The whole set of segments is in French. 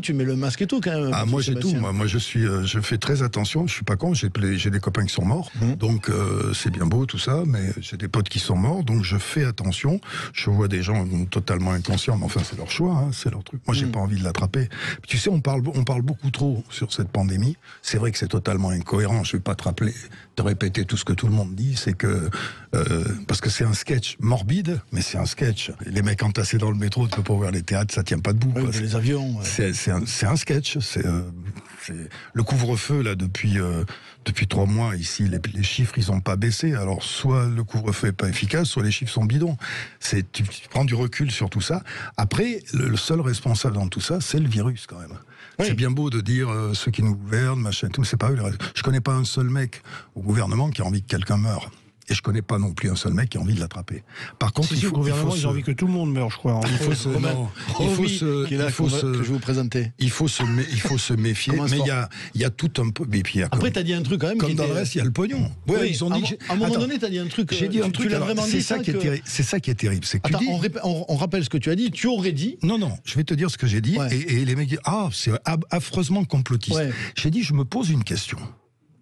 Tu mets le masque et tout quand même. Ah, moi j'ai tout. Moi je fais très attention. Je suis pas con. J'ai des copains qui sont morts, donc c'est bien beau tout ça, mais j'ai des potes qui sont morts, donc je fais attention. Je vois des gens totalement inconscients, mais enfin c'est leur choix, hein, c'est leur truc. Moi j'ai pas envie de l'attraper. Tu sais, on parle beaucoup trop sur cette pandémie. C'est vrai que c'est totalement incohérent. Je vais pas te répéter tout ce que tout le monde dit. C'est que parce que c'est un sketch morbide, mais c'est un sketch. Les mecs entassés dans le métro, tu peux pas ouvrir les théâtres, ça tient pas debout. Oui, les avions. C'est un sketch. C'est le couvre-feu là depuis 3 mois ici. Les chiffres ils ont pas baissé. Alors soit le couvre-feu est pas efficace, soit les chiffres sont bidons. Tu prends du recul sur tout ça. Après, le seul responsable dans tout ça, c'est le virus quand même. Oui. C'est bien beau de dire ceux qui nous gouvernent, machin, tout, c'est pas eux. Je connais pas un seul mec au gouvernement qui a envie que quelqu'un meure. Et je connais pas non plus un seul mec qui a envis de l'attraper. Par contre, le gouvernement, ils ont envie que tout le monde meure, je crois. Il faut se méfier. Mais il y a tout un peu. Après, t'as dit un truc quand même. Comme dans le reste, il y a le pognon. Oui, ils ont dit. À un moment donné, t'as dit un truc. J'ai dit un truc. C'est ça qui est terrible. C'est que on rappelle ce que tu as dit. Tu aurais dit. Non, je vais te dire ce que j'ai dit. Et les mecs disent c'est affreusement complotiste. Ouais. J'ai dit, je me pose une question.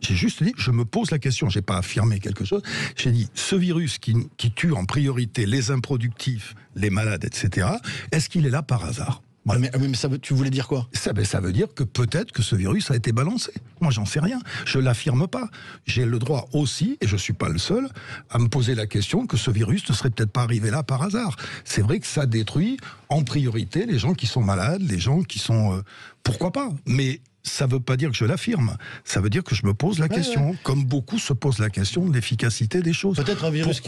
J'ai juste dit, je me pose la question, j'ai pas affirmé quelque chose. J'ai dit, ce virus qui tue en priorité les improductifs, les malades, etc., est-ce qu'il est là par hasard? Voilà. Mais tu voulais dire quoi? Ça veut dire que peut-être que ce virus a été balancé. Moi, j'en sais rien. Je l'affirme pas. J'ai le droit aussi, et je suis pas le seul, à me poser la question que ce virus ne serait peut-être pas arrivé là par hasard. C'est vrai que ça détruit en priorité les gens qui sont malades, les gens qui sont... pourquoi pas? Mais ça ne veut pas dire que je l'affirme. Ça veut dire que je me pose la question. Comme beaucoup se posent la question de l'efficacité des choses. Peut-être un virus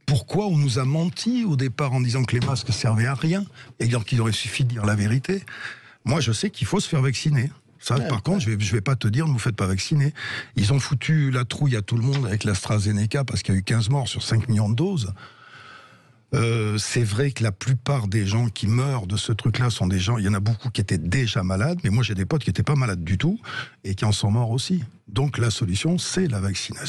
Pourquoi on nous a menti au départ en disant que les masques servaient à rien et qu'il aurait suffi de dire la vérité? Moi, je sais qu'il faut se faire vacciner. Ça, par contre, je vais pas te dire ne vous faites pas vacciner. Ils ont foutu la trouille à tout le monde avec l'AstraZeneca parce qu'il y a eu 15 morts sur 5 millions de doses. C'est vrai que la plupart des gens qui meurent de ce truc-là sont des gens, il y en a beaucoup qui étaient déjà malades, mais moi j'ai des potes qui n'étaient pas malades du tout et qui en sont morts aussi. Donc la solution, c'est la vaccination.